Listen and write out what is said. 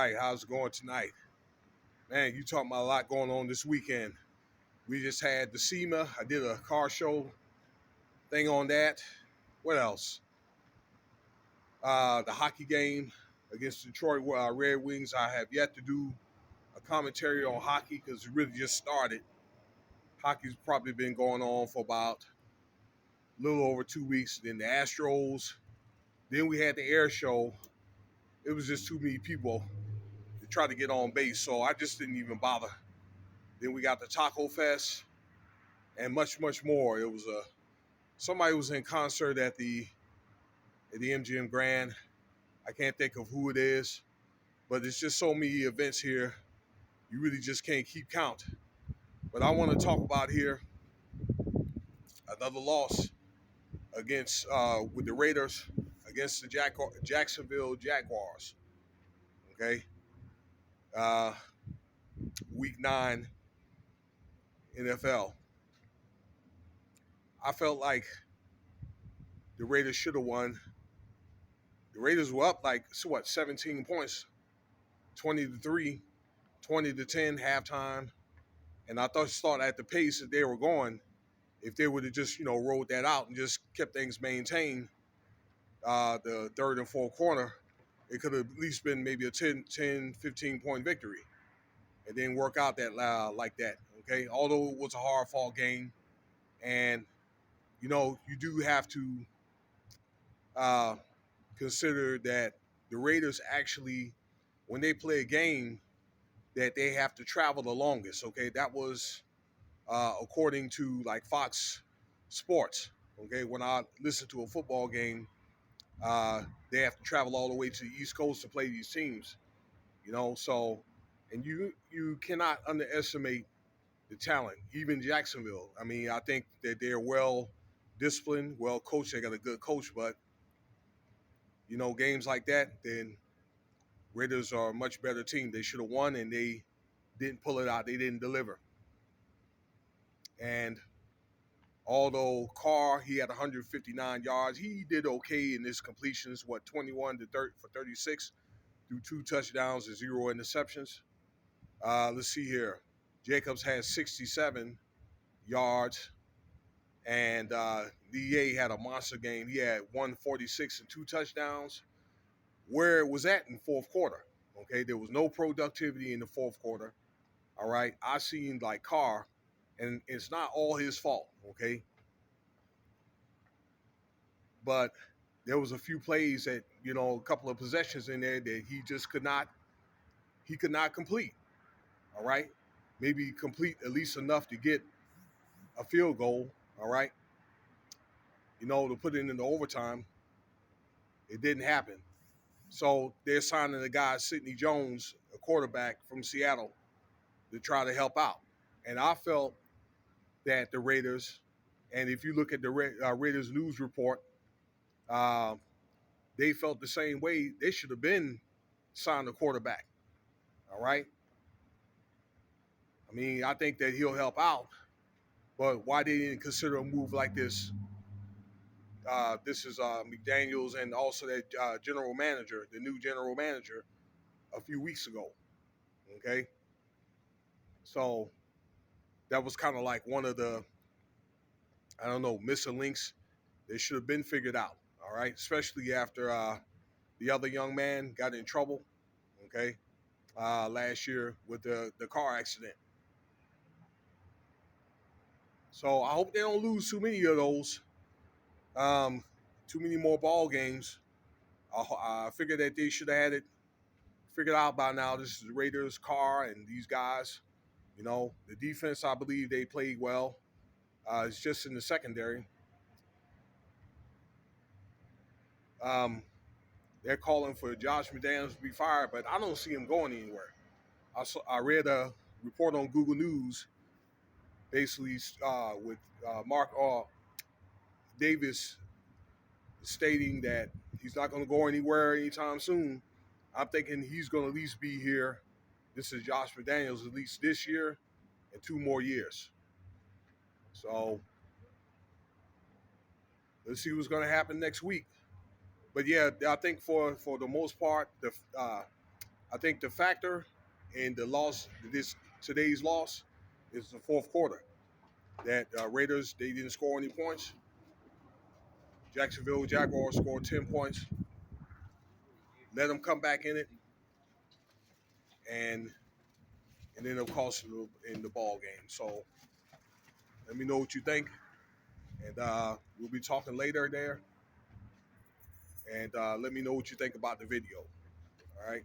right, how's it going tonight? Man, you talking about a lot going on this weekend. We just had the SEMA. I did a car show thing on that. What else? The hockey game against Detroit Red Wings. I have yet to do a commentary on hockey because it really just started. Hockey's probably been going on for about a little over 2 weeks. Then the Astros. Then we had the air show. It was just too many people to try to get on base, so I just didn't even bother. Then we got the Taco Fest and much, much more. It was somebody was in concert at the MGM Grand. I can't think of who it is, but it's just so many events here. You really just can't keep count. But I want to talk about here another loss against with the Raiders against the Jacksonville Jaguars. Okay, uh, Week 9 NFL. I felt like the Raiders should have won. The Raiders were up like 17 points, 20-3, 20-10 halftime, and I thought at the pace that they were going, if they would have just rolled that out and just kept things maintained, the third and fourth quarter, it could have at least been maybe a 15 point victory. It didn't work out that like that. Okay, although it was a hard fought game, and you do have to uh, consider that the Raiders actually, when they play a game, that they have to travel the longest. Okay, that was according to like Fox Sports. Okay, when I listen to a football game, they have to travel all the way to the East Coast to play these teams. So and you cannot underestimate the talent. Even Jacksonville. I mean, I think that they're well disciplined, well coached. They got a good coach, but games like that, then Raiders are a much better team. They should have won, and they didn't pull it out. They didn't deliver. And although Carr, he had 159 yards, he did okay in his completions. 21 to 30 for 36, threw 2 touchdowns and 0 interceptions. Let's see here. Jacobs had 67 yards, and DA had a monster game. He had 146 and 2 touchdowns. Where it was at in fourth quarter, okay, there was no productivity in the fourth quarter. All right, I seen like Carr, and it's not all his fault, okay, but there was a few plays that a couple of possessions in there that he could not complete. All right, maybe complete at least enough to get a field goal. All right, to put it into overtime. It didn't happen. So they're signing the guy Sidney Jones, a quarterback from Seattle, to try to help out. And I felt that the Raiders, and if you look at the Raiders news report, uh, they felt the same way. They should have been signed a quarterback. All right. I mean, I think that he'll help out, but why they didn't consider a move like this? This is McDaniels and also that general manager, the new general manager, a few weeks ago. Okay, so that was kind of like one of the, I don't know, missing links. They should have been figured out. All right, especially after the other young man got in trouble. Okay, last year with the car accident. So I hope they don't lose too many of those. Um, Too many more ball games. I figured that they should have had it figured out by now. This is the Raiders' car and these guys. The defense, I believe they played well. It's just in the secondary. Um, they're calling for Josh McDaniels to be fired, but I don't see him going anywhere. I read a report on Google News, basically with Mark Davis stating that he's not going to go anywhere anytime soon. I'm thinking he's going to at least be here. This is Josh McDaniels at least this year and 2 more years. So let's see what's going to happen next week. But yeah, I think for the most part, I I think the factor in the loss, today's loss, is the fourth quarter. That Raiders, they didn't score any points. Jacksonville Jaguars scored 10 points. Let them come back in it, and then of course in the ball game. So let me know what you think, and we'll be talking later there. And let me know what you think about the video. All right.